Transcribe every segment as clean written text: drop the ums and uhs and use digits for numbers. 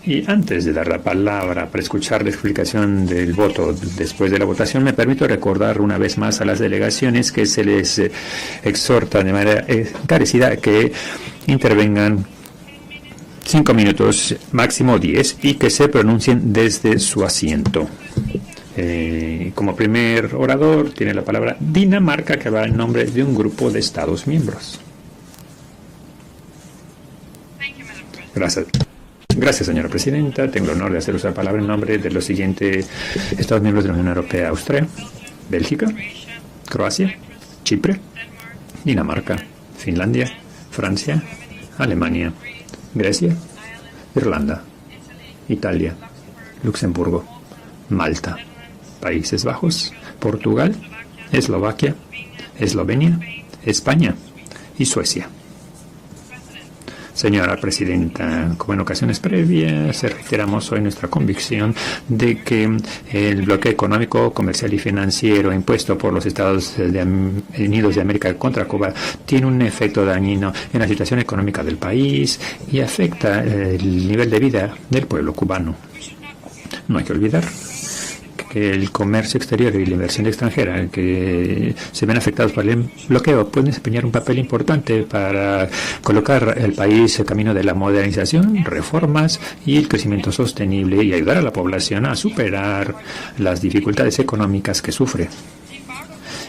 Y antes de dar la palabra para escuchar la explicación del voto después de la votación, me permito recordar una vez más a las delegaciones que se les exhorta de manera encarecida que intervengan 5 minutos, máximo 10, y que se pronuncien desde su asiento. Como primer orador tiene la palabra Dinamarca, que va en nombre de un grupo de Estados miembros. Gracias. Gracias, señora presidenta. Tengo el honor de hacer uso de la palabra en nombre de los siguientes Estados miembros de la Unión Europea: Austria, Bélgica, Croacia, Chipre, Dinamarca, Finlandia, Francia, Alemania, Grecia, Irlanda, Italia, Luxemburgo, Malta, Países Bajos, Portugal, Eslovaquia, Eslovenia, España y Suecia. Señora presidenta, como en ocasiones previas, reiteramos hoy nuestra convicción de que el bloqueo económico, comercial y financiero impuesto por los Estados Unidos de América contra Cuba tiene un efecto dañino en la situación económica del país y afecta el nivel de vida del pueblo cubano. No hay que olvidar que el comercio exterior y la inversión extranjera que se ven afectados por el bloqueo pueden desempeñar un papel importante para colocar el país el camino de la modernización, reformas y el crecimiento sostenible y ayudar a la población a superar las dificultades económicas que sufre.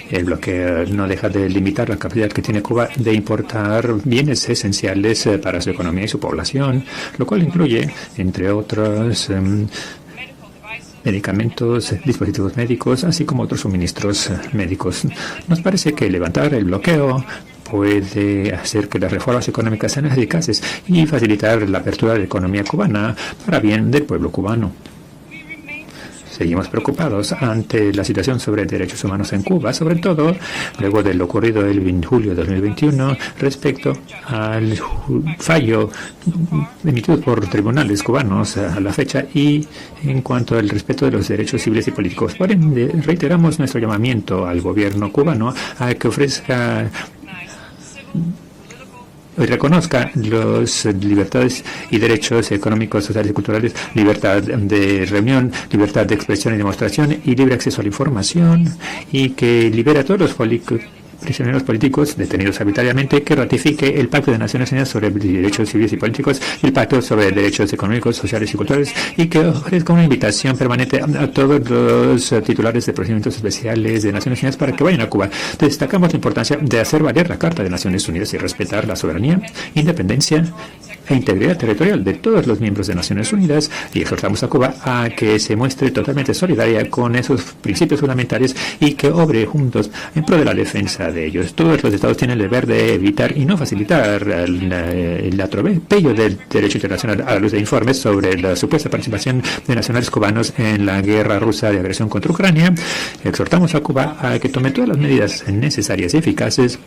El bloqueo no deja de limitar la capacidad que tiene Cuba de importar bienes esenciales para su economía y su población, lo cual incluye, entre otros, medicamentos, dispositivos médicos, así como otros suministros médicos. Nos parece que levantar el bloqueo puede hacer que las reformas económicas sean eficaces y facilitar la apertura de la economía cubana para bien del pueblo cubano. Seguimos preocupados ante la situación sobre derechos humanos en Cuba, sobre todo luego de lo ocurrido el julio de 2021 respecto al fallo emitido por tribunales cubanos a la fecha y en cuanto al respeto de los derechos civiles y políticos. Por ende, reiteramos nuestro llamamiento al gobierno cubano a que ofrezca y reconozca las libertades y derechos económicos, sociales y culturales, libertad de reunión, libertad de expresión y demostración y libre acceso a la información, y que libere a todos los prisioneros políticos detenidos arbitrariamente, que ratifique el Pacto de Naciones Unidas sobre Derechos Civiles y Políticos, el Pacto sobre Derechos Económicos, Sociales y Culturales, y que ofrezca una invitación permanente a todos los titulares de procedimientos especiales de Naciones Unidas para que vayan a Cuba. Destacamos la importancia de hacer valer la Carta de Naciones Unidas y respetar la soberanía, independencia e integridad territorial de todos los miembros de Naciones Unidas, y exhortamos a Cuba a que se muestre totalmente solidaria con esos principios fundamentales y que obre juntos en pro de la defensa de ellos. Todos los estados tienen el deber de evitar y no facilitar el atropello del derecho internacional a la luz de informes sobre la supuesta participación de nacionales cubanos en la guerra rusa de agresión contra Ucrania. Exhortamos a Cuba a que tome todas las medidas necesarias y eficaces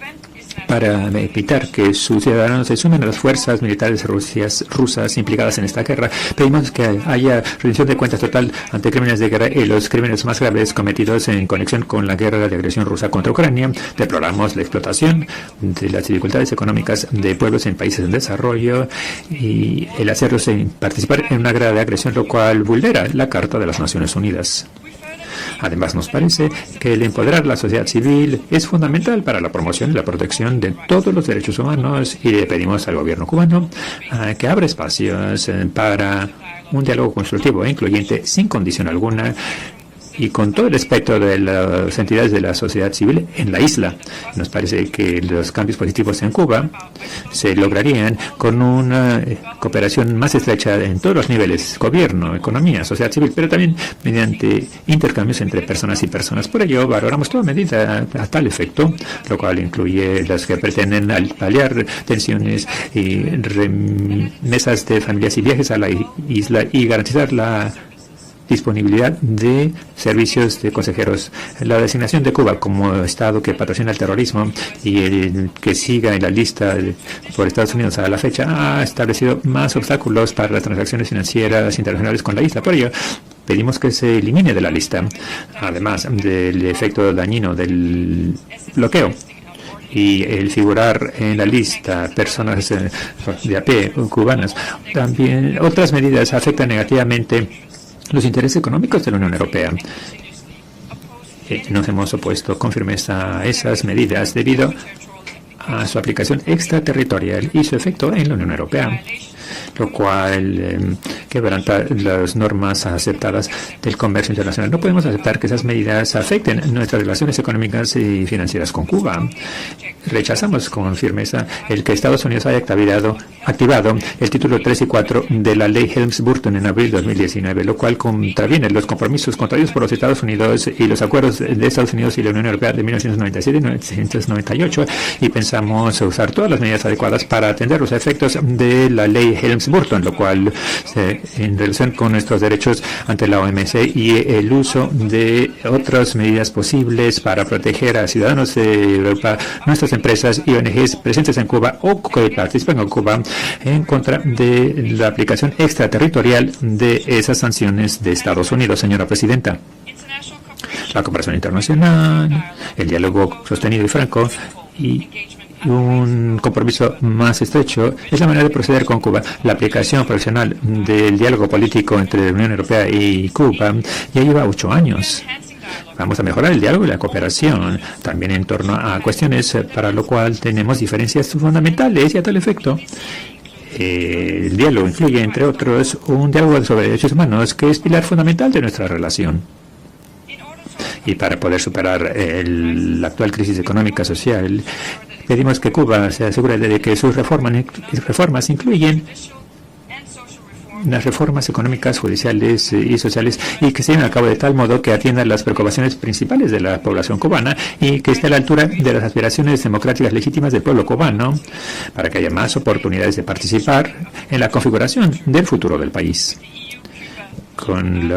para evitar que sus ciudadanos se sumen a las fuerzas militares rusas implicadas en esta guerra. Pedimos que haya rendición de cuentas total ante crímenes de guerra y los crímenes más graves cometidos en conexión con la guerra de agresión rusa contra Ucrania. Deploramos la explotación de las dificultades económicas de pueblos en países en desarrollo y el hacerlos participar en una guerra de agresión, lo cual vulnera la Carta de las Naciones Unidas. Además, nos parece que el empoderar la sociedad civil es fundamental para la promoción y la protección de todos los derechos humanos, y le pedimos al gobierno cubano que abra espacios para un diálogo constructivo e incluyente sin condición alguna y con todo el respeto de las entidades de la sociedad civil en la isla. Nos parece que los cambios positivos en Cuba se lograrían con una cooperación más estrecha en todos los niveles: gobierno, economía, sociedad civil, pero también mediante intercambios entre personas y personas. Por ello, valoramos toda medida a tal efecto, lo cual incluye las que pretenden paliar tensiones y remesas de familias y viajes a la isla y garantizar la disponibilidad de servicios de consejeros. La designación de Cuba como Estado que patrocina el terrorismo y el que siga en la lista por Estados Unidos a la fecha ha establecido más obstáculos para las transacciones financieras internacionales con la isla. Por ello, pedimos que se elimine de la lista, además del efecto dañino del bloqueo. y el figurar en la lista personas de a pie cubanas. También otras medidas afectan negativamente los intereses económicos de la Unión Europea. Nos hemos opuesto con firmeza a esas medidas debido a su aplicación extraterritorial y su efecto en la Unión Europea, lo cual quebranta las normas aceptadas del comercio internacional. No podemos aceptar que esas medidas afecten nuestras relaciones económicas y financieras con Cuba. Rechazamos con firmeza el que Estados Unidos haya activado el título 3 y 4 de la ley Helms-Burton en abril de 2019, lo cual contraviene los compromisos contraídos por los Estados Unidos y los acuerdos de Estados Unidos y la Unión Europea de 1997 y 1998, y pensamos usar todas las medidas adecuadas para atender los efectos de la ley Helms-Burton, lo cual en relación con nuestros derechos ante la OMC y el uso de otras medidas posibles para proteger a ciudadanos de Europa, nuestras empresas y ONGs presentes en Cuba o que participan en Cuba en contra de la aplicación extraterritorial de esas sanciones de Estados Unidos. Señora Presidenta, la cooperación internacional, el diálogo sostenido y franco y un compromiso más estrecho es la manera de proceder con Cuba. La aplicación profesional del diálogo político entre la Unión Europea y Cuba ya lleva 8 años. Vamos a mejorar el diálogo y la cooperación, también en torno a cuestiones para lo cual tenemos diferencias fundamentales y a tal efecto. El diálogo incluye, entre otros, un diálogo sobre derechos humanos que es pilar fundamental de nuestra relación. Y para poder superar la actual crisis económica social, pedimos que Cuba se asegure de que sus reformas incluyen las reformas económicas, judiciales y sociales, y que se lleven a cabo de tal modo que atiendan las preocupaciones principales de la población cubana y que esté a la altura de las aspiraciones democráticas legítimas del pueblo cubano, para que haya más oportunidades de participar en la configuración del futuro del país. Con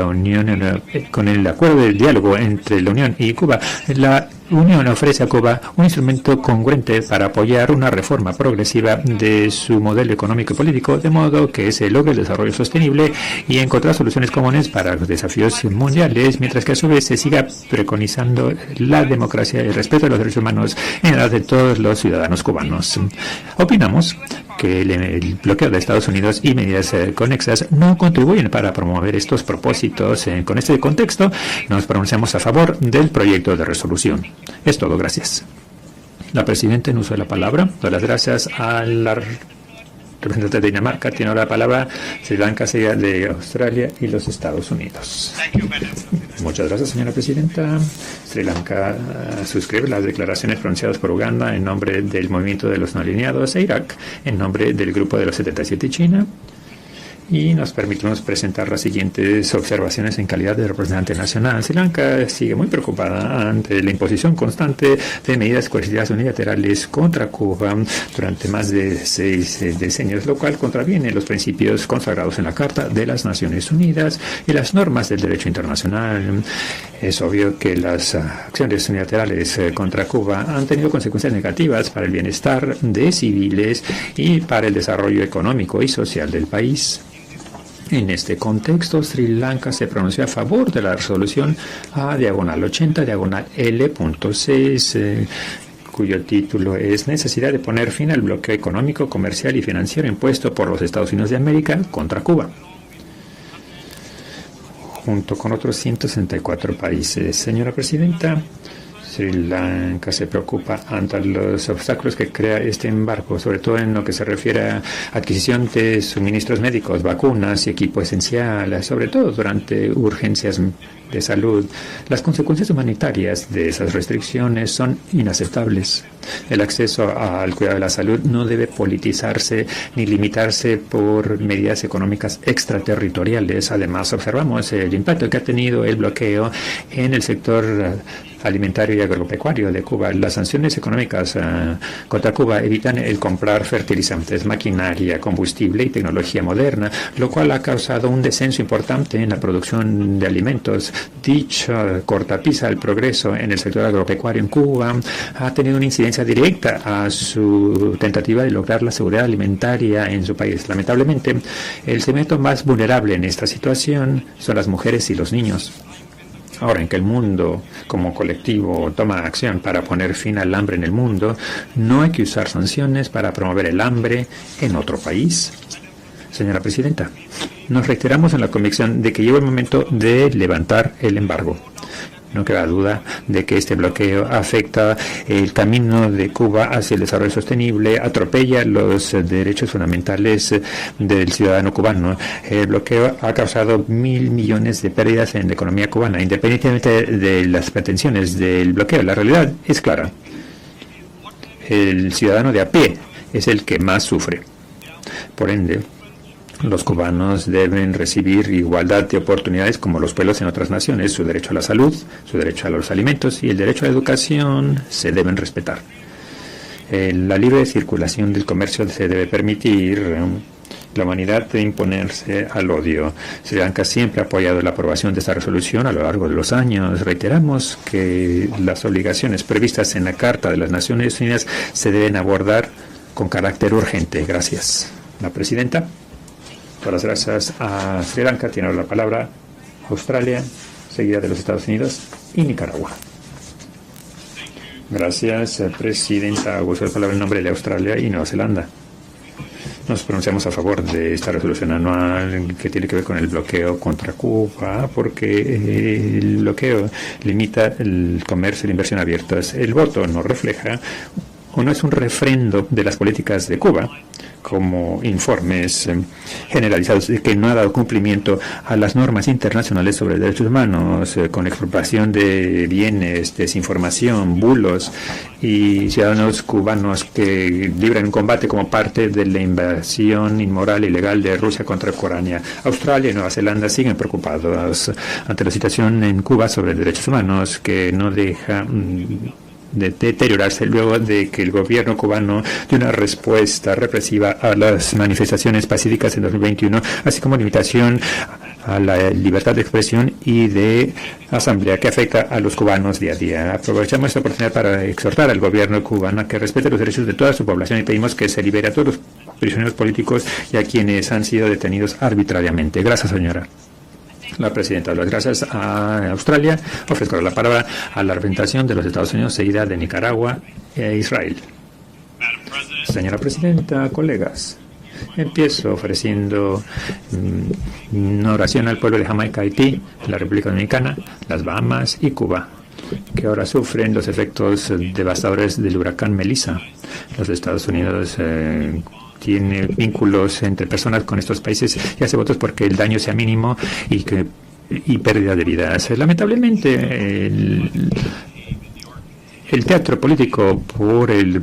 el acuerdo de diálogo entre la Unión y Cuba, la Unión ofrece a Cuba un instrumento congruente para apoyar una reforma progresiva de su modelo económico y político, de modo que se logre el desarrollo sostenible y encontrar soluciones comunes para los desafíos mundiales, mientras que a su vez se siga preconizando la democracia y el respeto de los derechos humanos en edad de todos los ciudadanos cubanos. Opinamos que el bloqueo de Estados Unidos y medidas conexas no contribuyen para promover estos propósitos. Con este contexto, nos pronunciamos a favor del proyecto de resolución. Es todo, gracias. La Presidenta en uso de la palabra. Doy las gracias a la representante de Dinamarca. Tiene ahora la palabra Sri Lanka, de Australia y los Estados Unidos. Muchas gracias, señora Presidenta. Sri Lanka suscribe las declaraciones pronunciadas por Uganda en nombre del Movimiento de los No Alineados e Irak en nombre del Grupo de los 77 y China. Y nos permitimos presentar las siguientes observaciones en calidad de representante nacional. Sri Lanka sigue muy preocupada ante la imposición constante de medidas coercitivas unilaterales contra Cuba durante más de 6 decenios, lo cual contraviene los principios consagrados en la Carta de las Naciones Unidas y las normas del derecho internacional. Es obvio que las acciones unilaterales contra Cuba han tenido consecuencias negativas para el bienestar de civiles y para el desarrollo económico y social del país. En este contexto, Sri Lanka se pronunció a favor de la resolución A/80/L.6, cuyo título es Necesidad de poner fin al bloqueo económico, comercial y financiero impuesto por los Estados Unidos de América contra Cuba, junto con otros 164 países. Señora Presidenta, Sri Lanka se preocupa ante los obstáculos que crea este embargo, sobre todo en lo que se refiere a adquisición de suministros médicos, vacunas y equipo esencial, sobre todo durante urgencias de salud. Las consecuencias humanitarias de esas restricciones son inaceptables. El acceso al cuidado de la salud no debe politizarse ni limitarse por medidas económicas extraterritoriales. Además, observamos el impacto que ha tenido el bloqueo en el sector alimentario y agropecuario de Cuba. Las sanciones económicas contra Cuba evitan el comprar fertilizantes, maquinaria, combustible y tecnología moderna, lo cual ha causado un descenso importante en la producción de alimentos. Dicha cortapisa al progreso en el sector agropecuario en Cuba ha tenido una incidencia directa a su tentativa de lograr la seguridad alimentaria en su país. Lamentablemente, el segmento más vulnerable en esta situación son las mujeres y los niños. Ahora, en que el mundo como colectivo toma acción para poner fin al hambre en el mundo, no hay que usar sanciones para promover el hambre en otro país. Señora Presidenta, nos reiteramos en la convicción de que llegó el momento de levantar el embargo. No queda duda de que este bloqueo afecta el camino de Cuba hacia el desarrollo sostenible, atropella los derechos fundamentales del ciudadano cubano. El bloqueo ha causado 1.000 millones de pérdidas en la economía cubana, independientemente de las pretensiones del bloqueo. La realidad es clara. El ciudadano de a pie es el que más sufre. Por ende, los cubanos deben recibir igualdad de oportunidades como los pueblos en otras naciones. Su derecho a la salud, su derecho a los alimentos y el derecho a la educación se deben respetar. La libre circulación del comercio se debe permitir. La humanidad debe imponerse al odio. Sri Lanka siempre ha apoyado la aprobación de esta resolución a lo largo de los años. Reiteramos que las obligaciones previstas en la Carta de las Naciones Unidas se deben abordar con carácter urgente. Gracias. La Presidenta. Todas las gracias a Sri Lanka. Tiene ahora la palabra Australia, seguida de los Estados Unidos y Nicaragua. Gracias, Presidenta. Uso la palabra en nombre de Australia y Nueva Zelanda. Nos pronunciamos a favor de esta resolución anual que tiene que ver con el bloqueo contra Cuba, porque el bloqueo limita el comercio y la inversión abiertas. El voto no refleja o no es un refrendo de las políticas de Cuba, como informes generalizados de que no ha dado cumplimiento a las normas internacionales sobre derechos humanos, con expropiación de bienes, desinformación, bulos y ciudadanos cubanos que libran un combate como parte de la invasión inmoral e ilegal de Rusia contra Ucrania. Australia y Nueva Zelanda siguen preocupados ante la situación en Cuba sobre derechos humanos, que no deja de deteriorarse luego de que el gobierno cubano dio una respuesta represiva a las manifestaciones pacíficas en 2021, así como limitación a la libertad de expresión y de asamblea que afecta a los cubanos día a día. Aprovechamos esta oportunidad para exhortar al gobierno cubano a que respete los derechos de toda su población y pedimos que se libere a todos los prisioneros políticos y a quienes han sido detenidos arbitrariamente. Gracias, señora. La Presidenta, las gracias a Australia. Ofrezco la palabra a la representación de los Estados Unidos, seguida de Nicaragua e Israel. Señora Presidenta, colegas, empiezo ofreciendo una oración al pueblo de Jamaica, Haití, la República Dominicana, las Bahamas y Cuba, que ahora sufren los efectos devastadores del huracán Melissa. Los Estados Unidos tiene vínculos entre personas con estos países y hace votos porque el daño sea mínimo y pérdida de vidas. Lamentablemente, el teatro político por el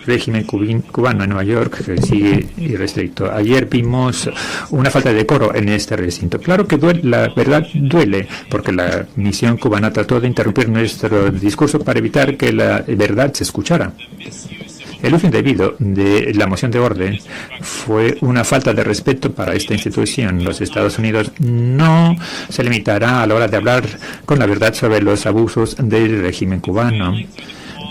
régimen cubano en Nueva York sigue irrestricto. Ayer vimos una falta de decoro en este recinto. Claro que la verdad duele, porque la misión cubana trató de interrumpir nuestro discurso para evitar que la verdad se escuchara. El uso indebido de la moción de orden fue una falta de respeto para esta institución. Los Estados Unidos no se limitará a la hora de hablar con la verdad sobre los abusos del régimen cubano.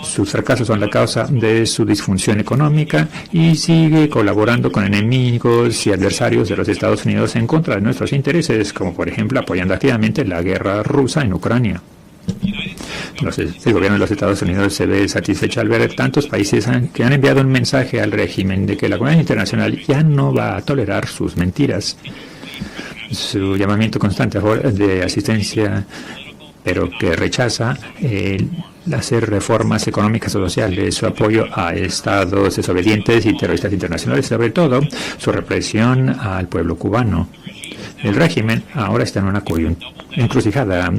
Sus fracasos son la causa de su disfunción económica y sigue colaborando con enemigos y adversarios de los Estados Unidos en contra de nuestros intereses, como por ejemplo apoyando activamente la guerra rusa en Ucrania. El gobierno de los Estados Unidos se ve satisfecho al ver tantos países que han enviado un mensaje al régimen de que la comunidad internacional ya no va a tolerar sus mentiras. Su llamamiento constante a favor de asistencia, pero que rechaza hacer reformas económicas o sociales, su apoyo a estados desobedientes y terroristas internacionales, sobre todo su represión al pueblo cubano. El régimen ahora está en una encrucijada.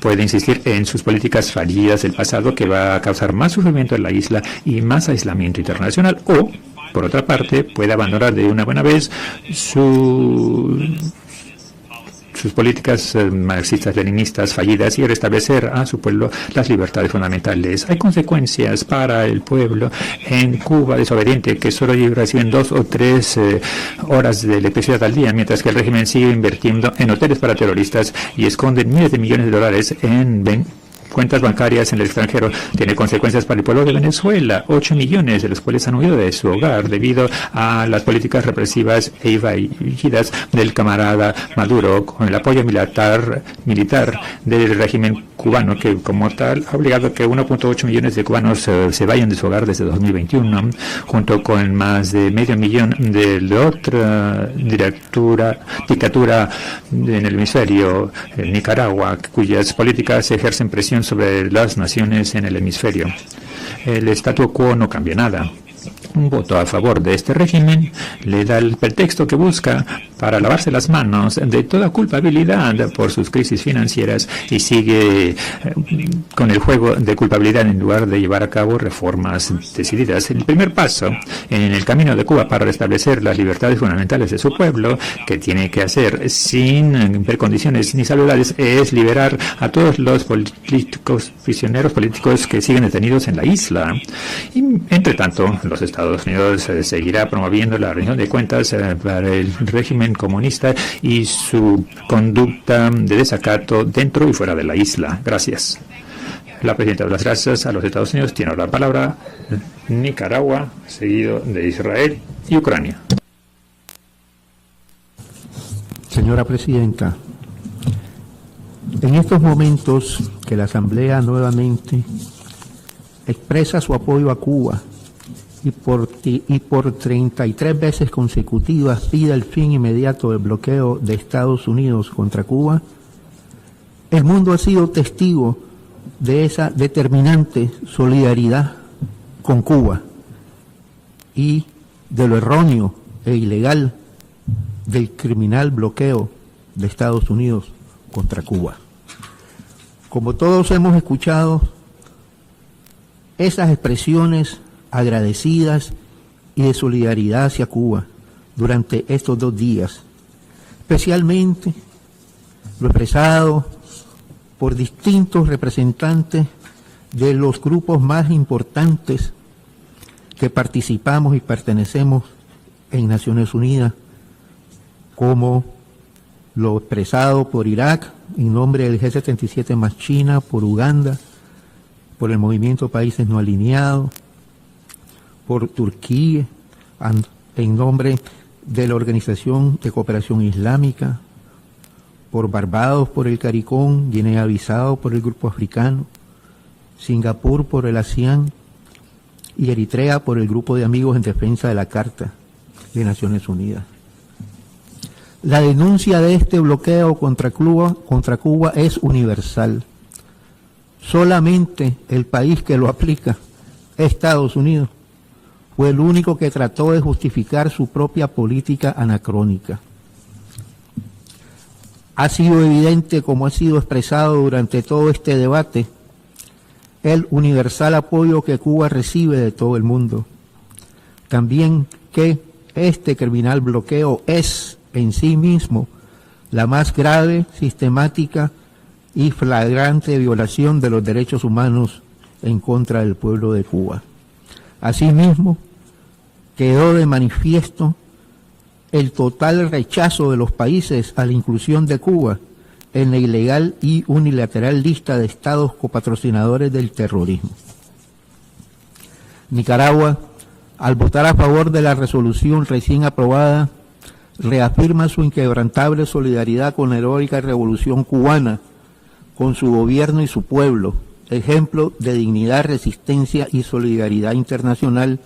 Puede insistir en sus políticas fallidas del pasado, que va a causar más sufrimiento en la isla y más aislamiento internacional, o, por otra parte, puede abandonar de una buena vez sus políticas marxistas-leninistas fallidas y restablecer a su pueblo las libertades fundamentales. Hay consecuencias para el pueblo en Cuba desobediente, que solo reciben 2 o 3 horas de electricidad al día, mientras que el régimen sigue invirtiendo en hoteles para terroristas y esconden miles de millones de dólares en cuentas bancarias en el extranjero tiene consecuencias para el pueblo de Venezuela. 8 millones de los cuales han huido de su hogar debido a las políticas represivas e evadidas del camarada Maduro, con el apoyo militar del régimen cubano, que como tal ha obligado a que 1.8 millones de cubanos se vayan de su hogar desde 2021, junto con más de medio millón de la otra dictadura en el hemisferio, Nicaragua, cuyas políticas ejercen presión sobre las naciones en el hemisferio. El statu quo no cambia nada. Un voto a favor de este régimen le da el pretexto que busca para lavarse las manos de toda culpabilidad por sus crisis financieras y sigue con el juego de culpabilidad en lugar de llevar a cabo reformas decididas. El primer paso en el camino de Cuba para restablecer las libertades fundamentales de su pueblo, que tiene que hacer sin ver condiciones ni saludades, es liberar a todos los prisioneros políticos que siguen detenidos en la isla. Y, entre tanto, los Estados Unidos seguirá promoviendo la rendición de cuentas para el régimen comunista y su conducta de desacato dentro y fuera de la isla. Gracias. La presidenta de las gracias a los Estados Unidos. Tiene ahora la palabra Nicaragua, seguido de Israel y Ucrania. Señora presidenta, en estos momentos que la Asamblea nuevamente expresa su apoyo a Cuba y por 33 veces consecutivas pide el fin inmediato del bloqueo de Estados Unidos contra Cuba, el mundo ha sido testigo de esa determinante solidaridad con Cuba y de lo erróneo e ilegal del criminal bloqueo de Estados Unidos contra Cuba. Como todos hemos escuchado, esas expresiones agradecidas y de solidaridad hacia Cuba durante estos 2 días, especialmente lo expresado por distintos representantes de los grupos más importantes que participamos y pertenecemos en Naciones Unidas, como lo expresado por Irak en nombre del G77 más China, por Uganda, por el Movimiento Países No Alineados, por Turquía, en nombre de la Organización de Cooperación Islámica, por Barbados, por el CARICOM, Guinea-Bissau, por el Grupo Africano, Singapur por el ASEAN y Eritrea por el Grupo de Amigos en Defensa de la Carta de Naciones Unidas. La denuncia de este bloqueo contra Cuba es universal. Solamente el país que lo aplica, Estados Unidos, fue el único que trató de justificar su propia política anacrónica. Ha sido evidente, como ha sido expresado durante todo este debate, el universal apoyo que Cuba recibe de todo el mundo. También que este criminal bloqueo es en sí mismo la más grave, sistemática y flagrante violación de los derechos humanos en contra del pueblo de Cuba. Asimismo, quedó de manifiesto el total rechazo de los países a la inclusión de Cuba en la ilegal y unilateral lista de estados copatrocinadores del terrorismo. Nicaragua, al votar a favor de la resolución recién aprobada, reafirma su inquebrantable solidaridad con la heroica revolución cubana, con su gobierno y su pueblo, ejemplo de dignidad, resistencia y solidaridad internacional.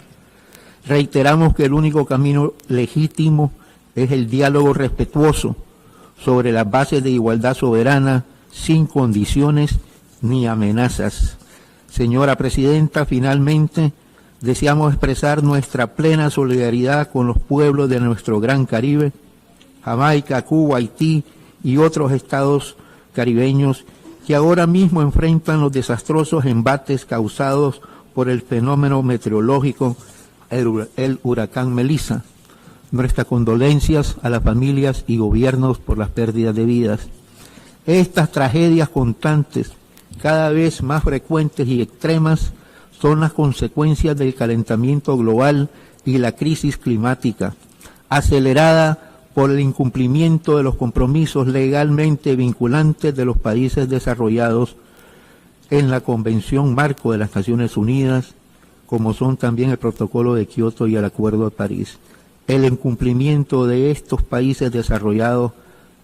Reiteramos que el único camino legítimo es el diálogo respetuoso sobre las bases de igualdad soberana, sin condiciones ni amenazas. Señora Presidenta, finalmente deseamos expresar nuestra plena solidaridad con los pueblos de nuestro Gran Caribe, Jamaica, Cuba, Haití y otros estados caribeños que ahora mismo enfrentan los desastrosos embates causados por el fenómeno meteorológico el huracán Melissa. Nuestras condolencias a las familias y gobiernos por las pérdidas de vidas. Estas tragedias constantes, cada vez más frecuentes y extremas, son las consecuencias del calentamiento global y la crisis climática, acelerada por el incumplimiento de los compromisos legalmente vinculantes de los países desarrollados en la Convención Marco de las Naciones Unidas, como son también el Protocolo de Kioto y el Acuerdo de París. El incumplimiento de estos países desarrollados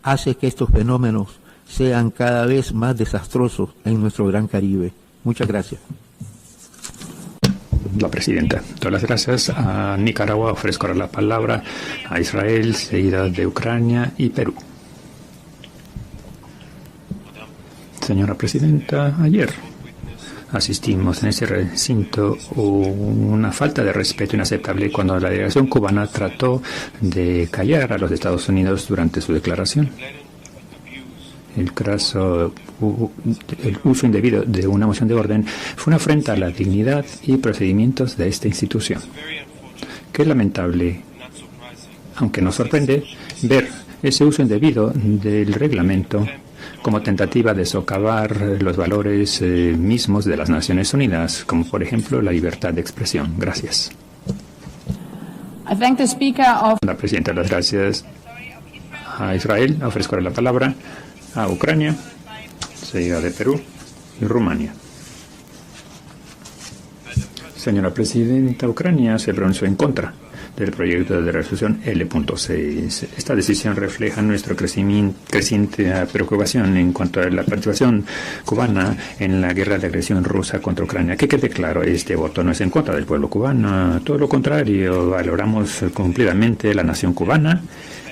hace que estos fenómenos sean cada vez más desastrosos en nuestro Gran Caribe. Muchas gracias. La presidenta. Todas las gracias. A Nicaragua ofrezco ahora la palabra a Israel, seguida de Ucrania y Perú. Señora presidenta, ayer asistimos en ese recinto una falta de respeto inaceptable cuando la delegación cubana trató de callar a los Estados Unidos durante su declaración. El uso indebido de una moción de orden fue una afrenta a la dignidad y procedimientos de esta institución. Qué lamentable, aunque nos sorprende, ver ese uso indebido del reglamento como tentativa de socavar los valores mismos de las Naciones Unidas, como por ejemplo la libertad de expresión. Gracias. La presidenta, las gracias a Israel. Ofrezco la palabra a Ucrania, seguida de Perú y Rumania. Señora presidenta, Ucrania se pronunció en contra del proyecto de resolución L.6. Esta decisión refleja nuestra creciente preocupación en cuanto a la participación cubana en la guerra de agresión rusa contra Ucrania. Que quede claro, este voto no es en contra del pueblo cubano, todo lo contrario, valoramos cumplidamente la nación cubana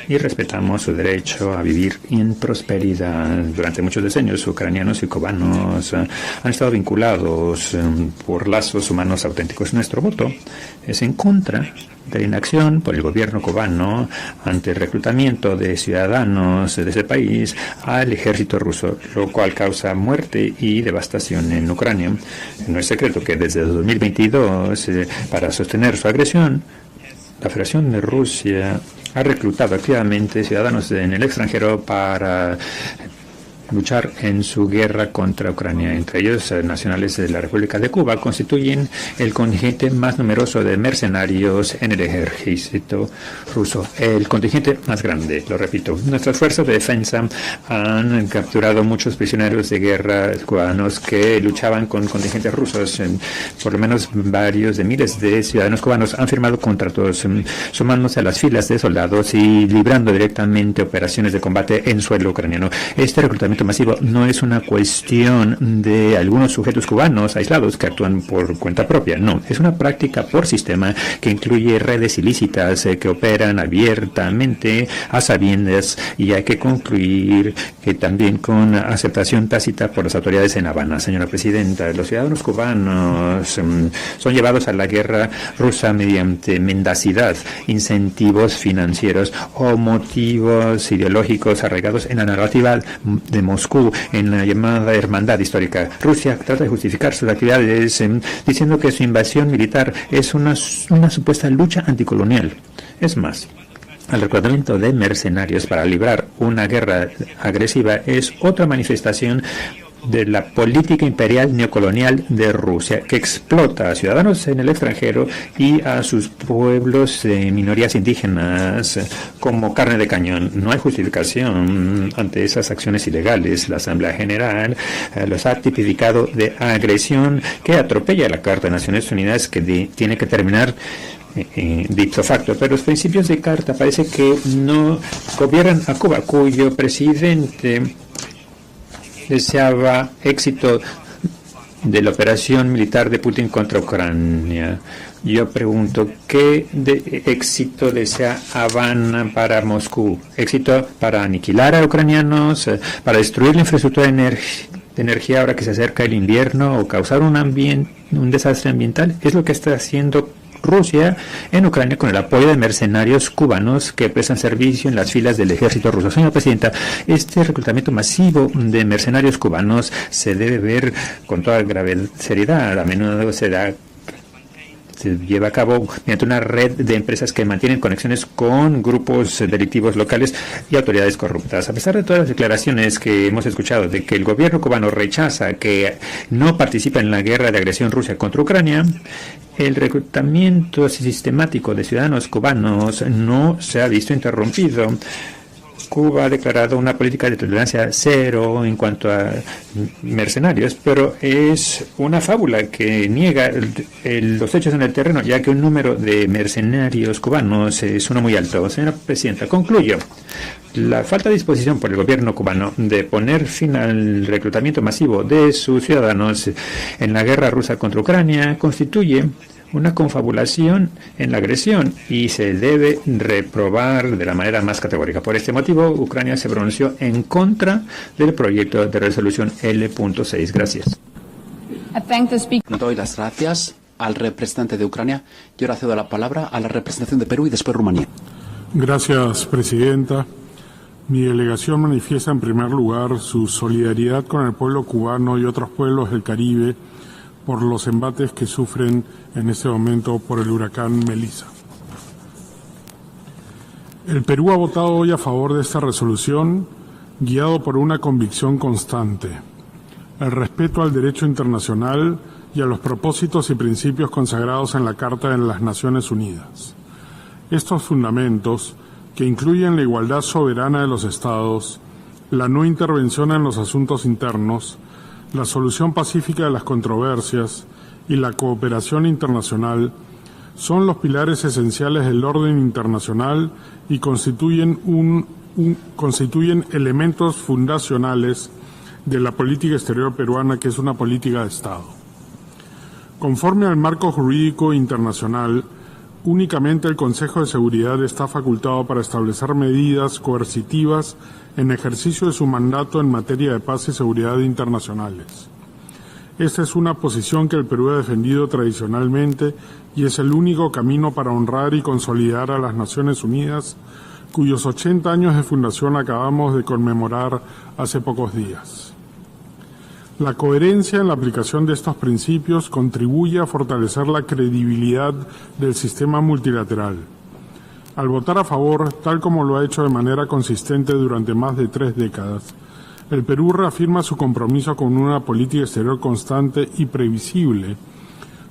y respetamos su derecho a vivir en prosperidad. Durante muchos decenios, ucranianos y cubanos han estado vinculados por lazos humanos auténticos. Nuestro voto es en contra de la inacción por el gobierno cubano ante el reclutamiento de ciudadanos de ese país al ejército ruso, lo cual causa muerte y devastación en Ucrania. No es secreto que desde 2022, para sostener su agresión, la Federación de Rusia ha reclutado activamente ciudadanos en el extranjero para luchar en su guerra contra Ucrania. Entre ellos, nacionales de la República de Cuba constituyen el contingente más numeroso de mercenarios en el ejército ruso. El contingente más grande, lo repito. Nuestras fuerzas de defensa han capturado muchos prisioneros de guerra cubanos que luchaban con contingentes rusos. Por lo menos varios de miles de ciudadanos cubanos han firmado contratos sumándose a las filas de soldados y librando directamente operaciones de combate en suelo ucraniano. Este reclutamiento masivo no es una cuestión de algunos sujetos cubanos aislados que actúan por cuenta propia. No, es una práctica por sistema que incluye redes ilícitas que operan abiertamente a sabiendas, y hay que concluir que también con aceptación tácita por las autoridades en Habana. Señora presidenta, los ciudadanos cubanos son llevados a la guerra rusa mediante mendacidad, incentivos financieros o motivos ideológicos arraigados en la narrativa de Moscú, en la llamada hermandad histórica. Rusia trata de justificar sus actividades diciendo que su invasión militar es una supuesta lucha anticolonial. Es más, el reclutamiento de mercenarios para librar una guerra agresiva es otra manifestación de la política imperial neocolonial de Rusia, que explota a ciudadanos en el extranjero y a sus pueblos de minorías indígenas como carne de cañón. No hay justificación ante esas acciones ilegales. La Asamblea General los ha tipificado de agresión que atropella la Carta de Naciones Unidas, que tiene que terminar de ipso facto, pero los principios de Carta parece que no gobiernan a Cuba, cuyo presidente deseaba éxito de la operación militar de Putin contra Ucrania. Yo pregunto, ¿qué éxito desea Habana para Moscú? ¿Éxito para aniquilar a ucranianos, para destruir la infraestructura de energía ahora que se acerca el invierno, o causar un desastre ambiental? Es lo que está haciendo Rusia en Ucrania con el apoyo de mercenarios cubanos que prestan servicio en las filas del ejército ruso. Señora presidenta, este reclutamiento masivo de mercenarios cubanos se debe ver con toda seriedad. A menudo se lleva a cabo mediante una red de empresas que mantienen conexiones con grupos delictivos locales y autoridades corruptas. A pesar de todas las declaraciones que hemos escuchado de que el gobierno cubano rechaza que no participa en la guerra de agresión rusa contra Ucrania, el reclutamiento sistemático de ciudadanos cubanos no se ha visto interrumpido. Cuba ha declarado una política de tolerancia cero en cuanto a mercenarios, pero es una fábula que niega los hechos en el terreno, ya que un número de mercenarios cubanos es uno muy alto. Señora Presidenta, concluyo. La falta de disposición por el gobierno cubano de poner fin al reclutamiento masivo de sus ciudadanos en la guerra rusa contra Ucrania constituye una confabulación en la agresión y se debe reprobar de la manera más categórica. Por este motivo, Ucrania se pronunció en contra del proyecto de resolución L.6. Gracias. Doy las gracias al representante de Ucrania y ahora cedo la palabra a la representación de Perú y después Rumanía. Gracias, Presidenta. Mi delegación manifiesta en primer lugar su solidaridad con el pueblo cubano y otros pueblos del Caribe por los embates que sufren en este momento por el huracán Melissa. El Perú ha votado hoy a favor de esta resolución, guiado por una convicción constante: el respeto al derecho internacional y a los propósitos y principios consagrados en la Carta de las Naciones Unidas. Estos fundamentos, que incluyen la igualdad soberana de los Estados, la no intervención en los asuntos internos, la solución pacífica de las controversias y la cooperación internacional, son los pilares esenciales del orden internacional y constituyen elementos fundacionales de la política exterior peruana, que es una política de Estado. Conforme al marco jurídico internacional, únicamente el Consejo de Seguridad está facultado para establecer medidas coercitivas en ejercicio de su mandato en materia de paz y seguridad internacionales. Esta es una posición que el Perú ha defendido tradicionalmente y es el único camino para honrar y consolidar a las Naciones Unidas, cuyos 80 años de fundación acabamos de conmemorar hace pocos días. La coherencia en la aplicación de estos principios contribuye a fortalecer la credibilidad del sistema multilateral. Al votar a favor, tal como lo ha hecho de manera consistente durante más de 3 décadas, el Perú reafirma su compromiso con una política exterior constante y previsible,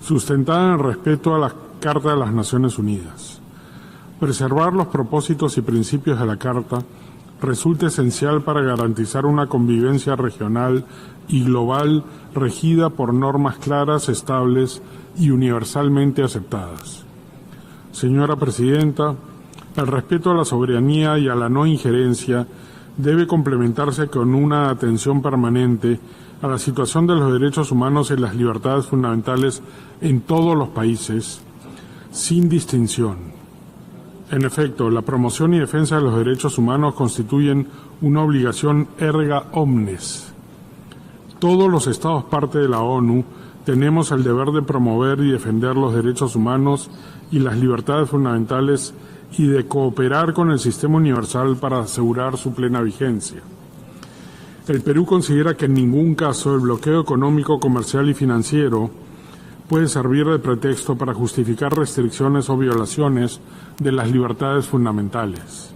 sustentada en el respeto a la Carta de las Naciones Unidas. Preservar los propósitos y principios de la Carta resulta esencial para garantizar una convivencia regional y global regida por normas claras, estables y universalmente aceptadas. Señora Presidenta, el respeto a la soberanía y a la no injerencia debe complementarse con una atención permanente a la situación de los derechos humanos y las libertades fundamentales en todos los países, sin distinción. En efecto, la promoción y defensa de los derechos humanos constituyen una obligación erga omnes. Todos los Estados parte de la ONU tenemos el deber de promover y defender los derechos humanos y las libertades fundamentales y de cooperar con el sistema universal para asegurar su plena vigencia. El Perú considera que en ningún caso el bloqueo económico, comercial y financiero puede servir de pretexto para justificar restricciones o violaciones de las libertades fundamentales.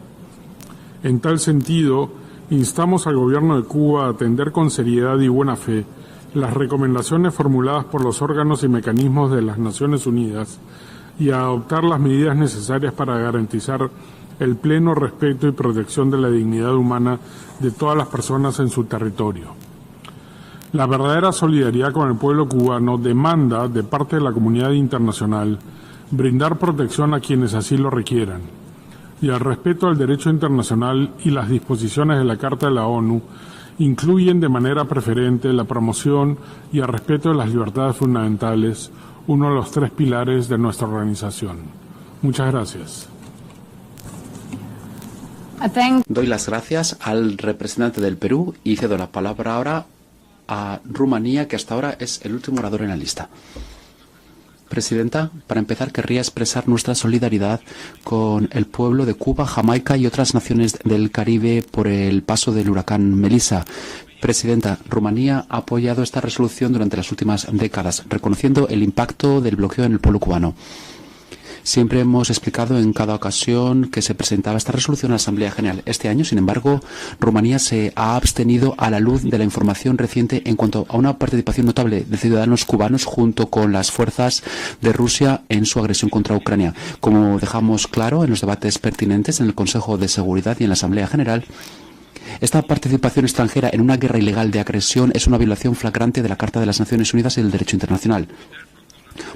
En tal sentido, instamos al Gobierno de Cuba a atender con seriedad y buena fe las recomendaciones formuladas por los órganos y mecanismos de las Naciones Unidas y a adoptar las medidas necesarias para garantizar el pleno respeto y protección de la dignidad humana de todas las personas en su territorio. La verdadera solidaridad con el pueblo cubano demanda, de parte de la comunidad internacional, brindar protección a quienes así lo requieran, y el respeto al derecho internacional y las disposiciones de la Carta de la ONU incluyen de manera preferente la promoción y el respeto de las libertades fundamentales, uno de los 3 pilares de nuestra organización. Muchas gracias. Doy las gracias al representante del Perú y cedo la palabra ahora a Rumanía, que hasta ahora es el último orador en la lista. Presidenta, para empezar querría expresar nuestra solidaridad con el pueblo de Cuba, Jamaica y otras naciones del Caribe por el paso del huracán Melissa. Presidenta, Rumanía ha apoyado esta resolución durante las últimas décadas, reconociendo el impacto del bloqueo en el pueblo cubano. Siempre hemos explicado en cada ocasión que se presentaba esta resolución a la Asamblea General. Este año, sin embargo, Rumanía se ha abstenido a la luz de la información reciente en cuanto a una participación notable de ciudadanos cubanos junto con las fuerzas de Rusia en su agresión contra Ucrania. Como dejamos claro en los debates pertinentes en el Consejo de Seguridad y en la Asamblea General, esta participación extranjera en una guerra ilegal de agresión es una violación flagrante de la Carta de las Naciones Unidas y del derecho internacional.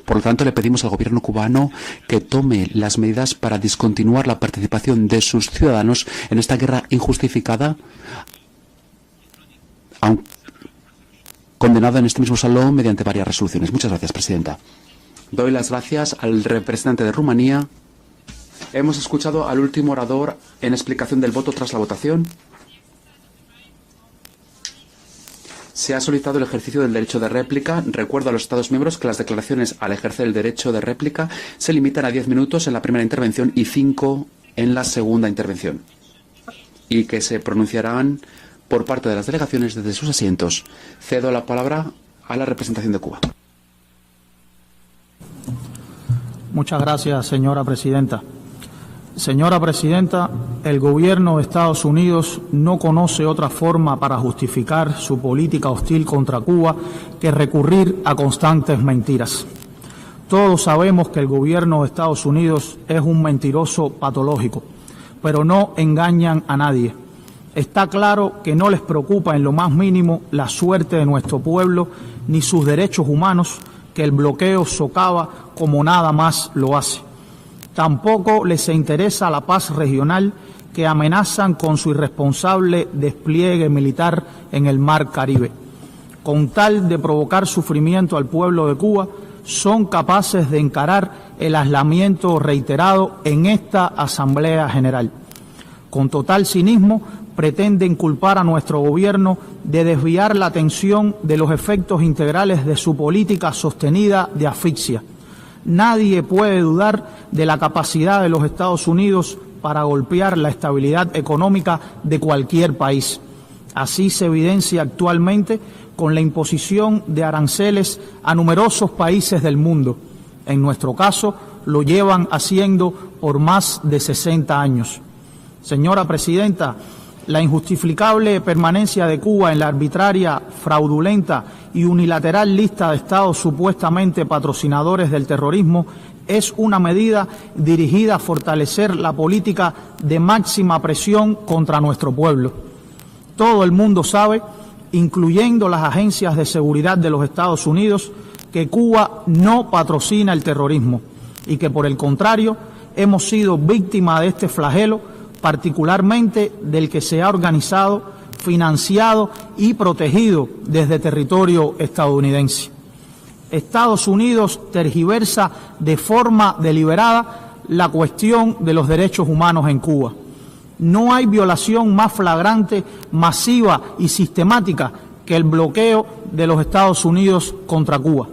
Por lo tanto, le pedimos al gobierno cubano que tome las medidas para discontinuar la participación de sus ciudadanos en esta guerra injustificada, condenada en este mismo salón mediante varias resoluciones. Muchas gracias, presidenta. Doy las gracias al representante de Rumanía. Hemos escuchado al último orador en explicación del voto tras la votación. Se ha solicitado el ejercicio del derecho de réplica. Recuerdo a los Estados miembros que las declaraciones al ejercer el derecho de réplica se limitan a 10 minutos en la primera intervención y 5 en la segunda intervención, y que se pronunciarán por parte de las delegaciones desde sus asientos. Cedo la palabra a la representación de Cuba. Muchas gracias, señora presidenta. Señora presidenta, el gobierno de Estados Unidos no conoce otra forma para justificar su política hostil contra Cuba que recurrir a constantes mentiras. Todos sabemos que el gobierno de Estados Unidos es un mentiroso patológico, pero no engañan a nadie. Está claro que no les preocupa en lo más mínimo la suerte de nuestro pueblo ni sus derechos humanos, que el bloqueo socava como nada más lo hace. Tampoco les interesa la paz regional que amenazan con su irresponsable despliegue militar en el Mar Caribe. Con tal de provocar sufrimiento al pueblo de Cuba, son capaces de encarar el aislamiento reiterado en esta Asamblea General. Con total cinismo, pretenden culpar a nuestro gobierno de desviar la atención de los efectos integrales de su política sostenida de asfixia. Nadie puede dudar de la capacidad de los Estados Unidos para golpear la estabilidad económica de cualquier país. Así se evidencia actualmente con la imposición de aranceles a numerosos países del mundo. En nuestro caso, lo llevan haciendo por más de 60 años. Señora presidenta, la injustificable permanencia de Cuba en la arbitraria, fraudulenta y unilateral lista de estados supuestamente patrocinadores del terrorismo es una medida dirigida a fortalecer la política de máxima presión contra nuestro pueblo. Todo el mundo sabe, incluyendo las agencias de seguridad de los Estados Unidos, que Cuba no patrocina el terrorismo y que, por el contrario, hemos sido víctimas de este flagelo, particularmente del que se ha organizado, financiado y protegido desde territorio estadounidense. Estados Unidos tergiversa de forma deliberada la cuestión de los derechos humanos en Cuba. No hay violación más flagrante, masiva y sistemática que el bloqueo de los Estados Unidos contra Cuba.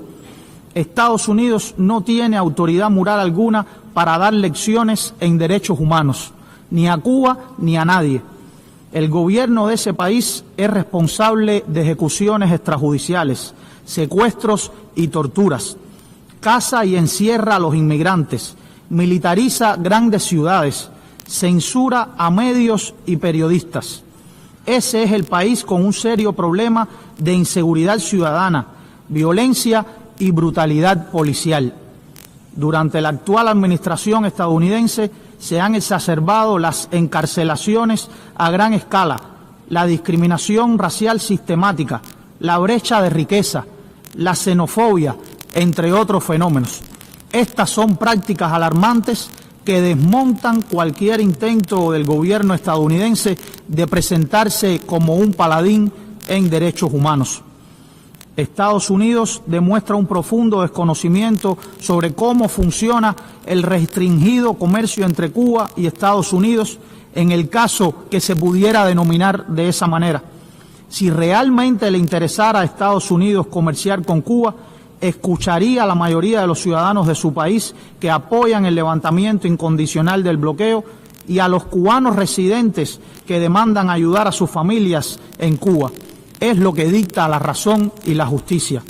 Estados Unidos no tiene autoridad moral alguna para dar lecciones en derechos humanos, ni a Cuba ni a nadie. El gobierno de ese país es responsable de ejecuciones extrajudiciales, secuestros y torturas. Caza y encierra a los inmigrantes, militariza grandes ciudades, censura a medios y periodistas. Ese es el país con un serio problema de inseguridad ciudadana, violencia y brutalidad policial. Durante la actual administración estadounidense se han exacerbado las encarcelaciones a gran escala, la discriminación racial sistemática, la brecha de riqueza, la xenofobia, entre otros fenómenos. Estas son prácticas alarmantes que desmontan cualquier intento del gobierno estadounidense de presentarse como un paladín en derechos humanos. Estados Unidos demuestra un profundo desconocimiento sobre cómo funciona el restringido comercio entre Cuba y Estados Unidos, en el caso que se pudiera denominar de esa manera. Si realmente le interesara a Estados Unidos comerciar con Cuba, escucharía a la mayoría de los ciudadanos de su país que apoyan el levantamiento incondicional del bloqueo y a los cubanos residentes que demandan ayudar a sus familias en Cuba. Es lo que dicta la razón y la justicia.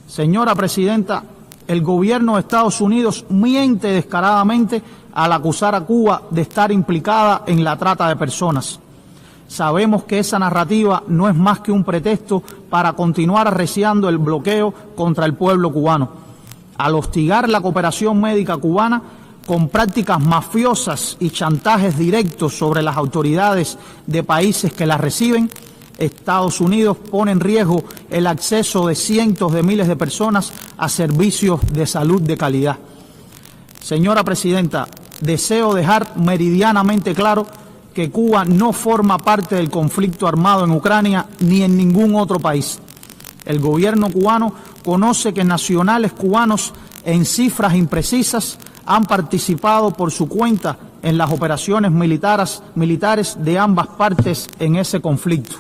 Señora presidenta, el gobierno de Estados Unidos miente descaradamente al acusar a Cuba de estar implicada en la trata de personas. Sabemos que esa narrativa no es más que un pretexto para continuar arreciando el bloqueo contra el pueblo cubano. Al hostigar la cooperación médica cubana con prácticas mafiosas y chantajes directos sobre las autoridades de países que las reciben, Estados Unidos pone en riesgo el acceso de cientos de miles de personas a servicios de salud de calidad. Señora Presidenta, deseo dejar meridianamente claro que Cuba no forma parte del conflicto armado en Ucrania ni en ningún otro país. El gobierno cubano conoce que nacionales cubanos en cifras imprecisas han participado por su cuenta en las operaciones militares de ambas partes en ese conflicto.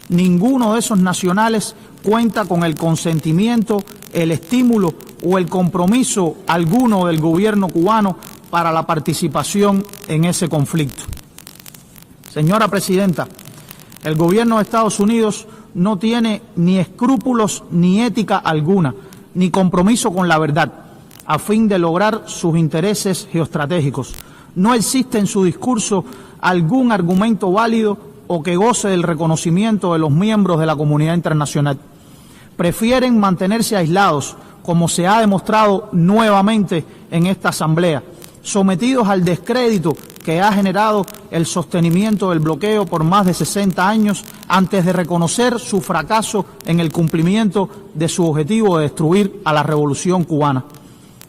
Ninguno de esos nacionales cuenta con el consentimiento, el estímulo o el compromiso alguno del gobierno cubano para la participación en ese conflicto. Señora Presidenta, el gobierno de Estados Unidos no tiene ni escrúpulos ni ética alguna, ni compromiso con la verdad, a fin de lograr sus intereses geoestratégicos. No existe en su discurso algún argumento válido o que goce del reconocimiento de los miembros de la comunidad internacional. Prefieren mantenerse aislados, como se ha demostrado nuevamente en esta Asamblea, sometidos al descrédito que ha generado el sostenimiento del bloqueo por más de 60 años antes de reconocer su fracaso en el cumplimiento de su objetivo de destruir a la revolución cubana.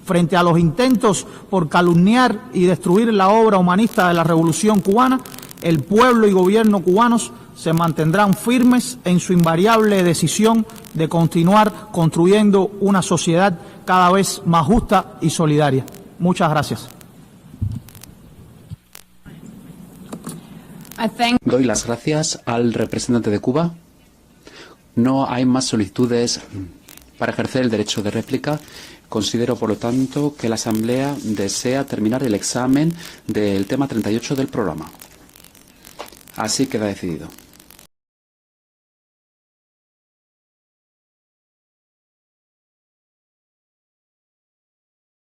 Frente a los intentos por calumniar y destruir la obra humanista de la revolución cubana, el pueblo y gobierno cubanos se mantendrán firmes en su invariable decisión de continuar construyendo una sociedad cada vez más justa y solidaria. Muchas gracias. Doy las gracias al representante de Cuba. No hay más solicitudes para ejercer el derecho de réplica. Considero, por lo tanto, que la Asamblea desea terminar el examen del tema 38 del programa. Así queda decidido.